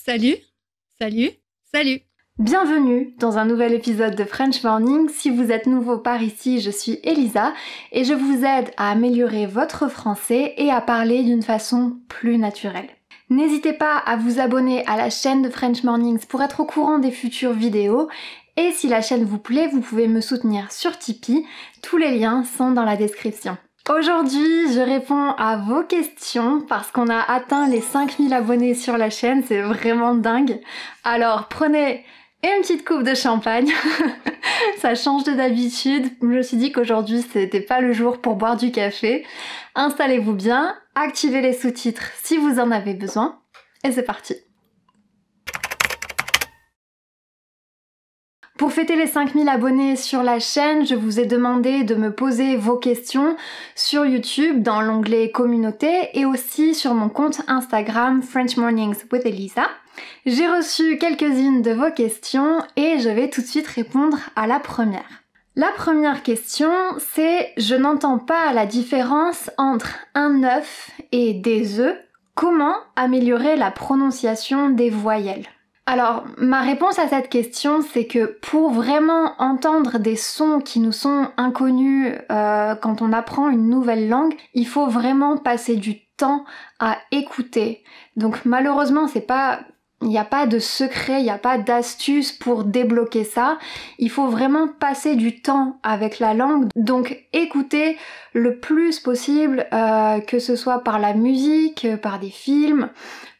Salut, salut, salut. Bienvenue dans un nouvel épisode de French Morning. Si vous êtes nouveau par ici, je suis Elisa et je vous aide à améliorer votre français et à parler d'une façon plus naturelle. N'hésitez pas à vous abonner à la chaîne de French Mornings pour être au courant des futures vidéos. Et si la chaîne vous plaît, vous pouvez me soutenir sur Tipeee. Tous les liens sont dans la description. Aujourd'hui, je réponds à vos questions parce qu'on a atteint les 5000 abonnés sur la chaîne, c'est vraiment dingue. Alors prenez une petite coupe de champagne, ça change de d'habitude. Je me suis dit qu'aujourd'hui c'était pas le jour pour boire du café. Installez-vous bien, activez les sous-titres si vous en avez besoin, et c'est parti. Pour fêter les 5000 abonnés sur la chaîne, je vous ai demandé de me poser vos questions sur YouTube dans l'onglet communauté et aussi sur mon compte Instagram French Mornings with Elisa. J'ai reçu quelques-unes de vos questions et je vais tout de suite répondre à la première. La première question, c'est je n'entends pas la différence entre un œuf et des œufs. Comment améliorer la prononciation des voyelles ? Alors, ma réponse à cette question, c'est que pour vraiment entendre des sons qui nous sont inconnus quand on apprend une nouvelle langue, il faut vraiment passer du temps à écouter. Donc malheureusement, il n'y a pas de secret, il n'y a pas d'astuce pour débloquer ça. Il faut vraiment passer du temps avec la langue. Donc écouter le plus possible, que ce soit par la musique, par des films.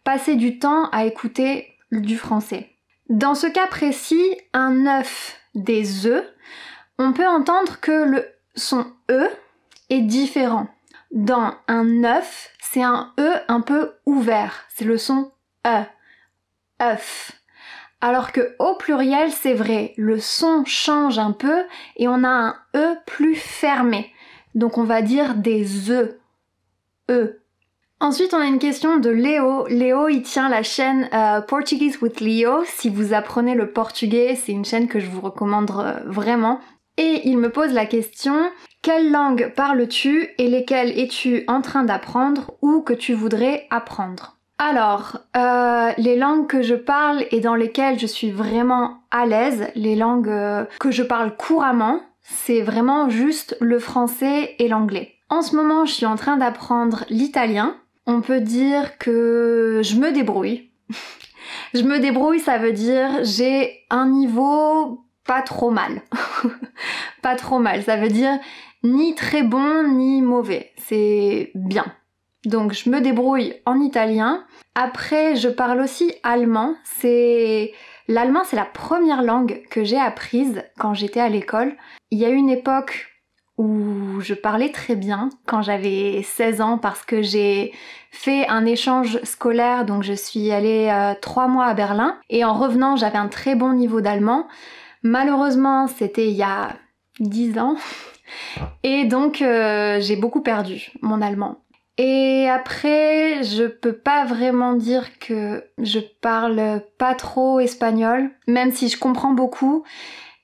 Passer du temps à écouter du français. Dans ce cas précis, un œuf, des œufs, on peut entendre que le son E est différent. Dans un œuf, c'est un E un peu ouvert, c'est le son E, œuf. Alors que au pluriel, c'est vrai, le son change un peu et on a un E plus fermé. Donc on va dire des œufs, E. Ensuite, on a une question de Léo. Léo, il tient la chaîne Portuguese with Leo. Si vous apprenez le portugais, c'est une chaîne que je vous recommande vraiment. Et il me pose la question, quelle langue parles-tu et lesquelles es-tu en train d'apprendre ou que tu voudrais apprendre ? Alors, les langues que je parle et dans lesquelles je suis vraiment à l'aise, les langues que je parle couramment, c'est vraiment juste le français et l'anglais. En ce moment, je suis en train d'apprendre l'italien. On peut dire que je me débrouille. Je me débrouille, ça veut dire j'ai un niveau pas trop mal. Pas trop mal, ça veut dire ni très bon ni mauvais. C'est bien. Donc je me débrouille en italien. Après, je parle aussi allemand. L'allemand, c'est la première langue que j'ai apprise quand j'étais à l'école. Il y a eu une époque où je parlais très bien quand j'avais 16 ans parce que j'ai fait un échange scolaire, donc je suis allée 3 mois à Berlin et en revenant j'avais un très bon niveau d'allemand. Malheureusement c'était il y a 10 ans et donc j'ai beaucoup perdu mon allemand. Et après je peux pas vraiment dire que je parle pas trop espagnol, même si je comprends beaucoup.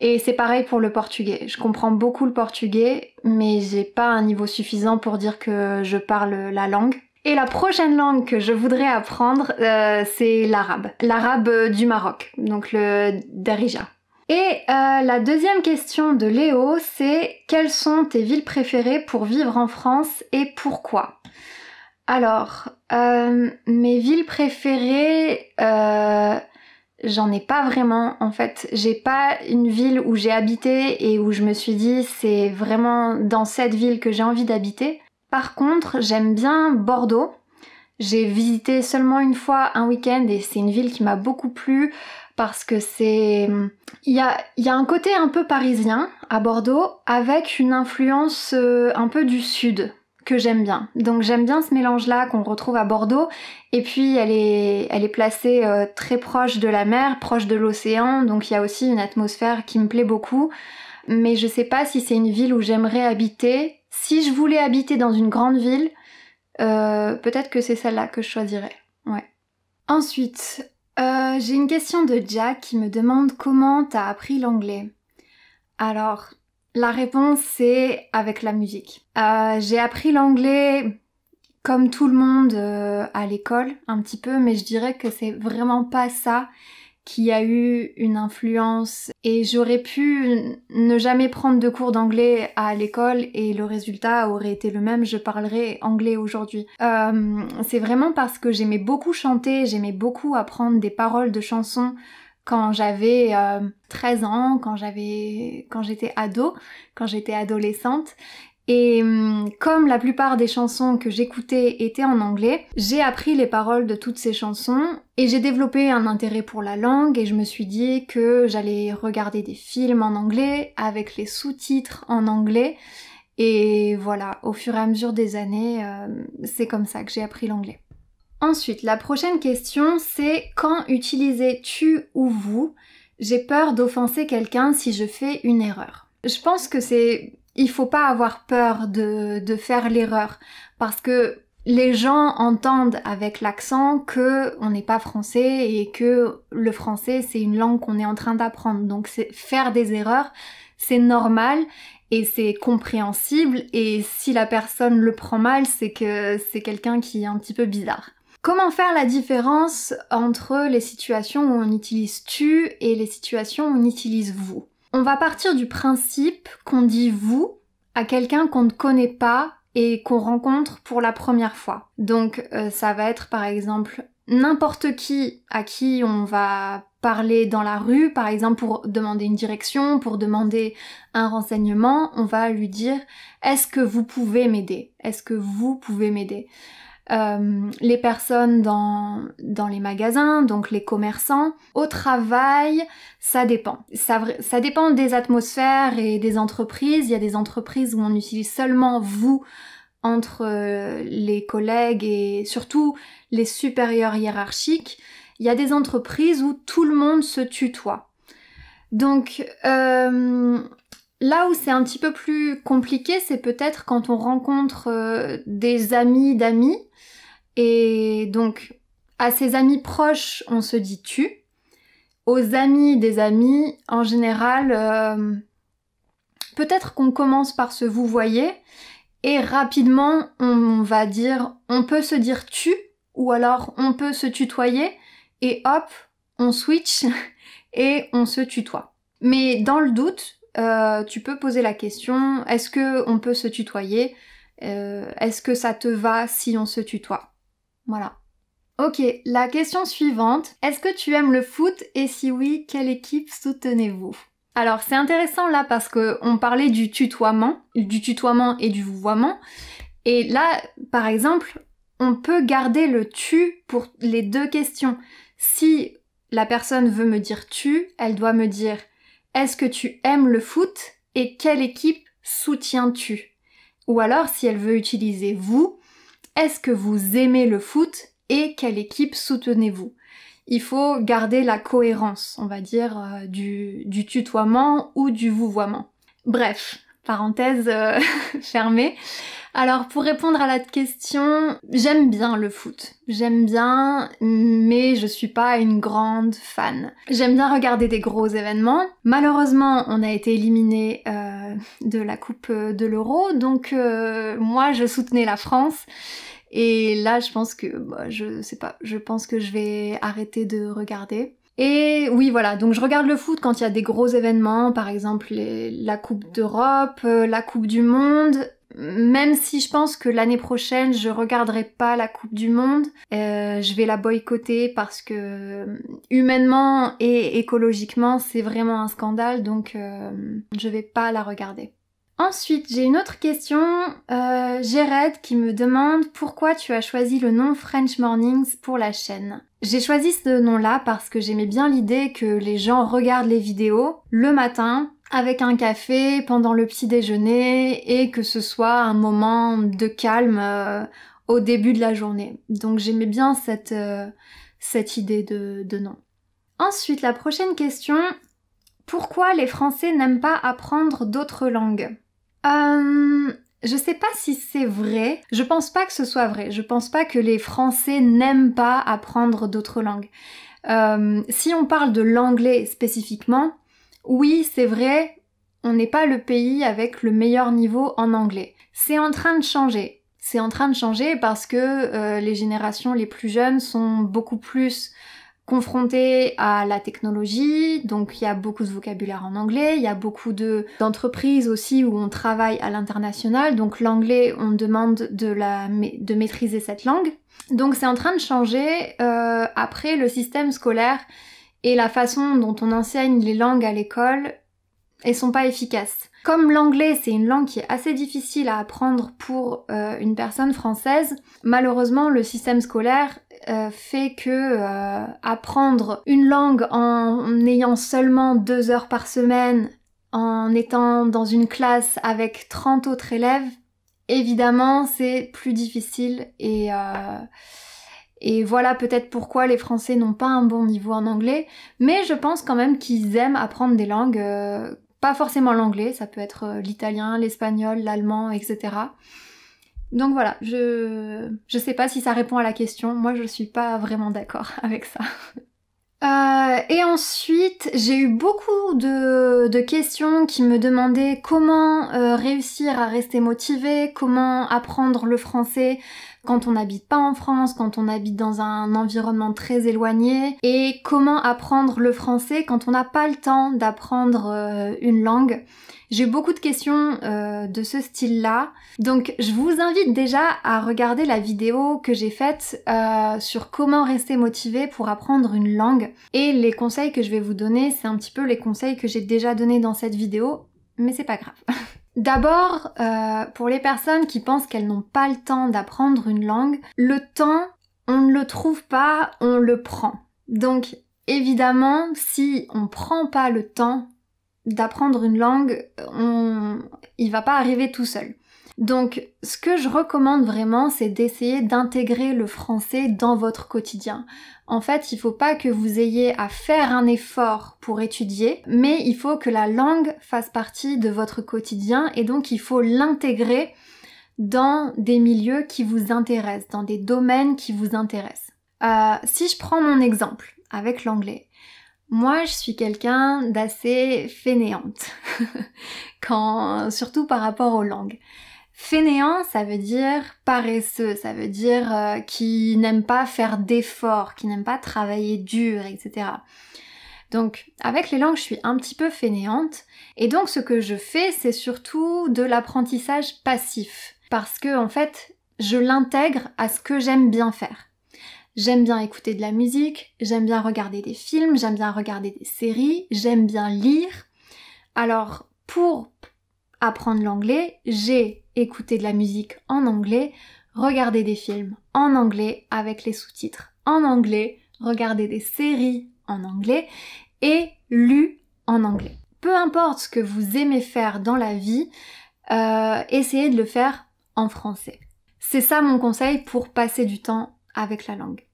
Et c'est pareil pour le portugais. Je comprends beaucoup le portugais, mais j'ai pas un niveau suffisant pour dire que je parle la langue. Et la prochaine langue que je voudrais apprendre, c'est l'arabe. L'arabe du Maroc, donc le Darija. Et la deuxième question de Léo, c'est quelles sont tes villes préférées pour vivre en France et pourquoi ? Alors, mes villes préférées... J'en ai pas vraiment en fait, j'ai pas une ville où j'ai habité et où je me suis dit c'est vraiment dans cette ville que j'ai envie d'habiter. Par contre, j'aime bien Bordeaux. J'ai visité seulement une fois un week-end et c'est une ville qui m'a beaucoup plu parce que il y a un côté un peu parisien à Bordeaux avec une influence un peu du sud que j'aime bien. Donc j'aime bien ce mélange-là qu'on retrouve à Bordeaux. Et puis elle est placée très proche de la mer, proche de l'océan. Donc il y a aussi une atmosphère qui me plaît beaucoup. Mais je sais pas si c'est une ville où j'aimerais habiter. Si je voulais habiter dans une grande ville, peut-être que c'est celle-là que je choisirais. Ouais. Ensuite, j'ai une question de Jack qui me demande comment t'as appris l'anglais. Alors... la réponse, c'est avec la musique. J'ai appris l'anglais comme tout le monde à l'école, un petit peu, mais je dirais que c'est vraiment pas ça qui a eu une influence, et j'aurais pu ne jamais prendre de cours d'anglais à l'école et le résultat aurait été le même, je parlerais anglais aujourd'hui. C'est vraiment parce que j'aimais beaucoup chanter, j'aimais beaucoup apprendre des paroles de chansons quand j'avais 13 ans, quand j'étais ado, quand j'étais adolescente. Et comme la plupart des chansons que j'écoutais étaient en anglais, j'ai appris les paroles de toutes ces chansons et j'ai développé un intérêt pour la langue et je me suis dit que j'allais regarder des films en anglais avec les sous-titres en anglais. Et voilà, au fur et à mesure des années, c'est comme ça que j'ai appris l'anglais. Ensuite, la prochaine question, c'est quand utiliser tu ou vous? J'ai peur d'offenser quelqu'un si je fais une erreur. Je pense que il faut pas avoir peur de faire l'erreur parce que les gens entendent avec l'accent que on n'est pas français et que le français c'est une langue qu'on est en train d'apprendre. Donc faire des erreurs, c'est normal et c'est compréhensible, et si la personne le prend mal, c'est que c'est quelqu'un qui est un petit peu bizarre. Comment faire la différence entre les situations où on utilise tu et les situations où on utilise vous? On va partir du principe qu'on dit vous à quelqu'un qu'on ne connaît pas et qu'on rencontre pour la première fois. Donc ça va être par exemple n'importe qui à qui on va parler dans la rue, par exemple pour demander une direction, pour demander un renseignement, on va lui dire « Est-ce que vous pouvez m'aider ? Est-ce que vous pouvez m'aider ?» Les personnes dans les magasins, donc les commerçants. Au travail, ça dépend. Ça dépend des atmosphères et des entreprises. Il y a des entreprises où on utilise seulement vous entre les collègues et surtout les supérieurs hiérarchiques. Il y a des entreprises où tout le monde se tutoie. Donc là où c'est un petit peu plus compliqué, c'est peut-être quand on rencontre des amis d'amis. Et donc, à ses amis proches, on se dit tu. Aux amis des amis, en général, peut-être qu'on commence par se vouvoyer et rapidement, on va dire, on peut se dire tu ou alors on peut se tutoyer et hop, on switch et on se tutoie. Mais dans le doute, tu peux poser la question, est-ce que on peut se tutoyer? Est-ce que ça te va si on se tutoie? Voilà. Ok, la question suivante. Est-ce que tu aimes le foot et si oui, quelle équipe soutenez-vous? Alors c'est intéressant là parce que on parlait du tutoiement et du vouvoiement. Et là, par exemple, on peut garder le tu pour les deux questions. Si la personne veut me dire tu, elle doit me dire est-ce que tu aimes le foot et quelle équipe soutiens-tu? Ou alors si elle veut utiliser vous, est-ce que vous aimez le foot et quelle équipe soutenez-vous? Il faut garder la cohérence, on va dire, du tutoiement ou du vouvoiement. Bref, parenthèse fermée. Alors pour répondre à la question, j'aime bien le foot. J'aime bien, mais je suis pas une grande fan. J'aime bien regarder des gros événements. Malheureusement, on a été éliminé de la Coupe de l'Euro, donc moi je soutenais la France. Et là, je pense que, je sais pas, je pense que je vais arrêter de regarder. Et oui, voilà, donc je regarde le foot quand il y a des gros événements, par exemple la Coupe d'Europe, la Coupe du Monde. Même si je pense que l'année prochaine, je regarderai pas la Coupe du Monde, je vais la boycotter parce que humainement et écologiquement, c'est vraiment un scandale, donc je vais pas la regarder. Ensuite, j'ai une autre question, Jared qui me demande pourquoi tu as choisi le nom French Mornings pour la chaîne. J'ai choisi ce nom-là parce que j'aimais bien l'idée que les gens regardent les vidéos le matin avec un café pendant le petit déjeuner et que ce soit un moment de calme au début de la journée. Donc j'aimais bien cette idée de nom. Ensuite, la prochaine question, pourquoi les Français n'aiment pas apprendre d'autres langues? Je sais pas si c'est vrai. Je pense pas que ce soit vrai. Je pense pas que les Français n'aiment pas apprendre d'autres langues. Si on parle de l'anglais spécifiquement, oui, c'est vrai, on n'est pas le pays avec le meilleur niveau en anglais. C'est en train de changer. C'est en train de changer parce que les générations les plus jeunes sont beaucoup plus confrontées à la technologie, donc il y a beaucoup de vocabulaire en anglais, il y a beaucoup d'entreprises aussi où on travaille à l'international, donc l'anglais, on demande de maîtriser cette langue. Donc c'est en train de changer. Après, le système scolaire et la façon dont on enseigne les langues à l'école, elles sont pas efficaces. Comme l'anglais, c'est une langue qui est assez difficile à apprendre pour une personne française, malheureusement, le système scolaire fait que apprendre une langue en ayant seulement 2 heures par semaine, en étant dans une classe avec 30 autres élèves, évidemment, c'est plus difficile et voilà peut-être pourquoi les Français n'ont pas un bon niveau en anglais, mais je pense quand même qu'ils aiment apprendre des langues, pas forcément l'anglais, ça peut être l'italien, l'espagnol, l'allemand, etc. Donc voilà, je sais pas si ça répond à la question, moi je suis pas vraiment d'accord avec ça. Et ensuite, j'ai eu beaucoup de questions qui me demandaient comment réussir à rester motivé, comment apprendre le français quand on n'habite pas en France, quand on habite dans un environnement très éloigné, et comment apprendre le français quand on n'a pas le temps d'apprendre une langue. J'ai beaucoup de questions de ce style-là, donc je vous invite déjà à regarder la vidéo que j'ai faite sur comment rester motivé pour apprendre une langue. Et les conseils que je vais vous donner, c'est un petit peu les conseils que j'ai déjà donnés dans cette vidéo, mais c'est pas grave. D'abord, pour les personnes qui pensent qu'elles n'ont pas le temps d'apprendre une langue, le temps, on ne le trouve pas, on le prend. Donc évidemment, si on prend pas le temps d'apprendre une langue, il va pas arriver tout seul. Donc, ce que je recommande vraiment, c'est d'essayer d'intégrer le français dans votre quotidien. En fait, il faut pas que vous ayez à faire un effort pour étudier, mais il faut que la langue fasse partie de votre quotidien et donc il faut l'intégrer dans des milieux qui vous intéressent, dans des domaines qui vous intéressent. Si je prends mon exemple avec l'anglais, moi, je suis quelqu'un d'assez fainéante, surtout par rapport aux langues. Fainéant, ça veut dire paresseux, ça veut dire qui n'aime pas faire d'efforts, qui n'aime pas travailler dur, etc. Donc, avec les langues, je suis un petit peu fainéante, et donc ce que je fais, c'est surtout de l'apprentissage passif, parce que en fait, je l'intègre à ce que j'aime bien faire. J'aime bien écouter de la musique, j'aime bien regarder des films, j'aime bien regarder des séries, j'aime bien lire. Alors, pour apprendre l'anglais, j'ai écouté de la musique en anglais, regardé des films en anglais avec les sous-titres en anglais, regardé des séries en anglais et lu en anglais. Peu importe ce que vous aimez faire dans la vie, essayez de le faire en français. C'est ça mon conseil pour passer du temps avec la langue.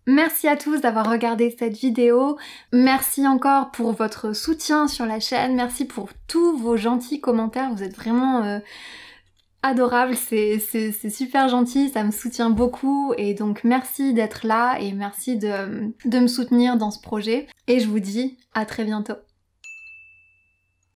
Merci à tous d'avoir regardé cette vidéo, merci encore pour votre soutien sur la chaîne, merci pour tous vos gentils commentaires, vous êtes vraiment adorables, c'est super gentil, ça me soutient beaucoup et donc merci d'être là et merci de me soutenir dans ce projet et je vous dis à très bientôt.